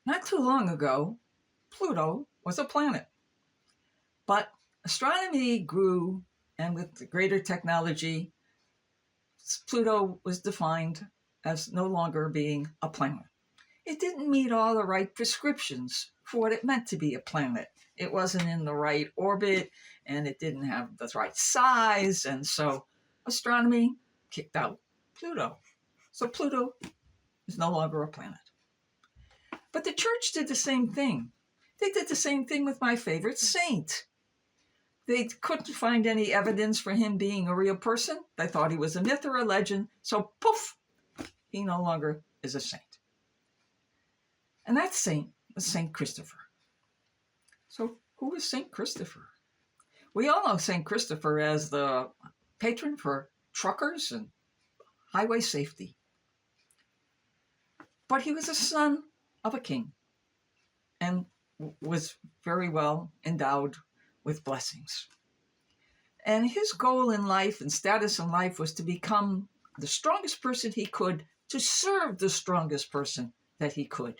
Not too long ago, Pluto was a planet, but astronomy grew, and with the greater technology, Pluto was defined as no longer being a planet. It didn't meet all the right prescriptions for what it meant to be a planet. It wasn't in the right orbit, and it didn't have the right size, and so astronomy kicked out Pluto. So Pluto is no longer a planet. But the church did the same thing. They did the same thing with my favorite saint. They couldn't find any evidence for him being a real person. They thought he was a myth or a legend. So poof, he no longer is a saint. And that saint was St. Christopher. So who was St. Christopher? We all know St. Christopher as the patron for truckers and highway safety. But he was a son of a king and was very well endowed with blessings. And his goal in life and status in life was to become the strongest person he could, to serve the strongest person that he could.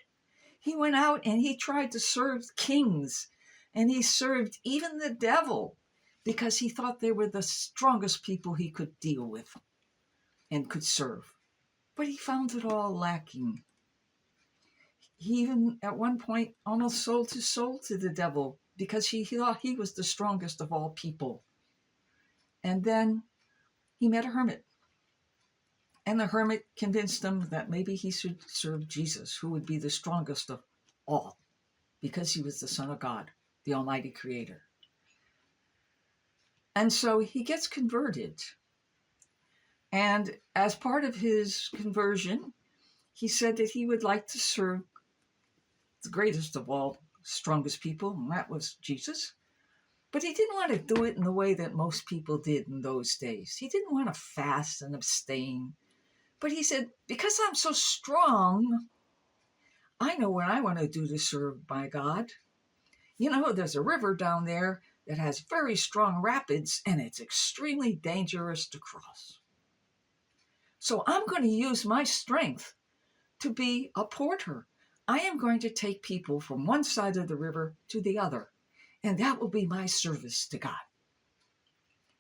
He went out and he tried to serve kings, and he served even the devil because he thought they were the strongest people he could deal with and could serve. But he found it all lacking. He even at one point almost sold his soul to the devil because he thought he was the strongest of all people. And then he met a hermit. And the hermit convinced him that maybe he should serve Jesus, who would be the strongest of all, because he was the Son of God, the Almighty Creator. And so he gets converted. And as part of his conversion, he said that he would like to serve the greatest of all, strongest people, and that was Jesus. But he didn't want to do it in the way that most people did in those days. He didn't want to fast and abstain. But he said, because I'm so strong, I know what I want to do to serve my God. You know, there's a river down there that has very strong rapids, and it's extremely dangerous to cross. So I'm going to use my strength to be a porter. I am going to take people from one side of the river to the other, and that will be my service to God.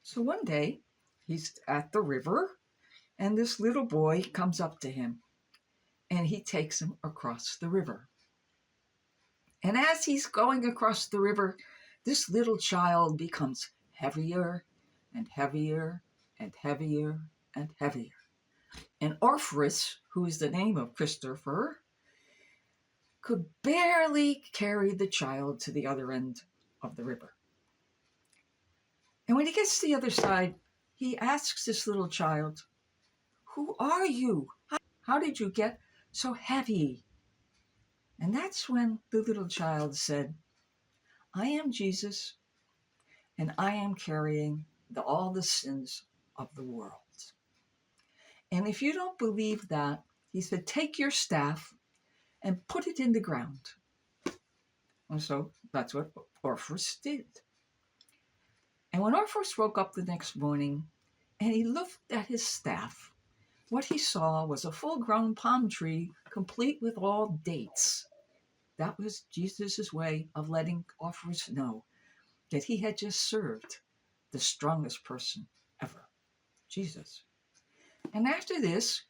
So one day, he's at the river, and this little boy comes up to him, and he takes him across the river. And as he's going across the river, this little child becomes heavier and heavier and heavier and heavier. And Orpheus, who is the name of Christopher, could barely carry the child to the other end of the river. And when he gets to the other side, he asks this little child, "Who are you? How did you get so heavy?" And that's when the little child said, "I am Jesus, and I am carrying all the sins of the world." And if you don't believe that, he said, "Take your staff and put it in the ground." And so that's what Orpheus did. And when Orpheus woke up the next morning and he looked at his staff, what he saw was a full-grown palm tree complete with all dates. That was Jesus' way of letting Orpheus know that he had just served the strongest person ever, Jesus. And after this,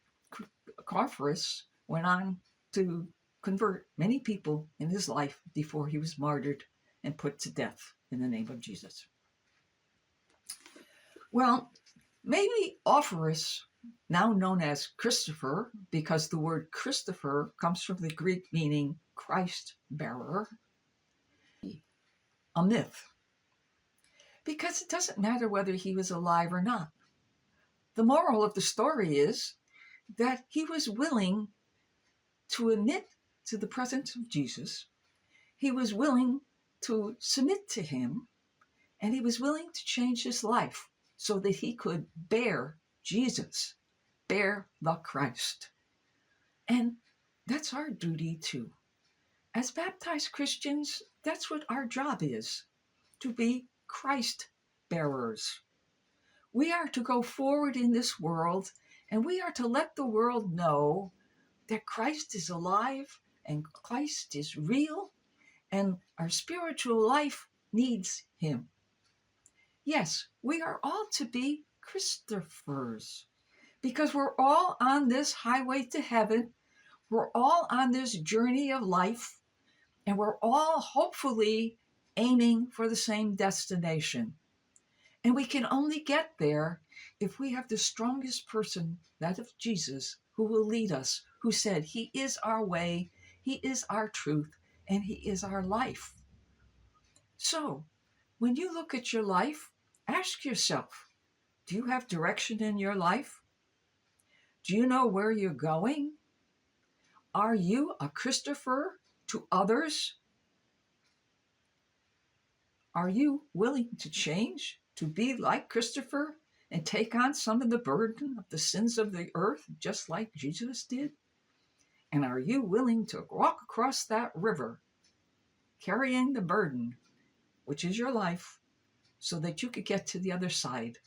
Orpheus went on to convert many people in his life before he was martyred and put to death in the name of Jesus. Well, maybe Orpheus, now known as Christopher, because the word Christopher comes from the Greek meaning Christ bearer, a myth. Because it doesn't matter whether he was alive or not. The moral of the story is that he was willing to admit to the presence of Jesus. He was willing to submit to him, and he was willing to change his life so that he could bear Jesus, bear the Christ. And that's our duty too. As baptized Christians, that's what our job is, to be Christ bearers. We are to go forward in this world, and we are to let the world know that Christ is alive and Christ is real, and our spiritual life needs him. Yes, we are all to be Christophers because we're all on this highway to heaven. We're all on this journey of life, and we're all hopefully aiming for the same destination. And we can only get there if we have the strongest person, that of Jesus, who will lead us, who said, he is our way, he is our truth, and he is our life. So, when you look at your life, ask yourself, do you have direction in your life? Do you know where you're going? Are you a Christopher to others? Are you willing to change, to be like Christopher and take on some of the burden of the sins of the earth, just like Jesus did? And are you willing to walk across that river, carrying the burden, which is your life, so that you could get to the other side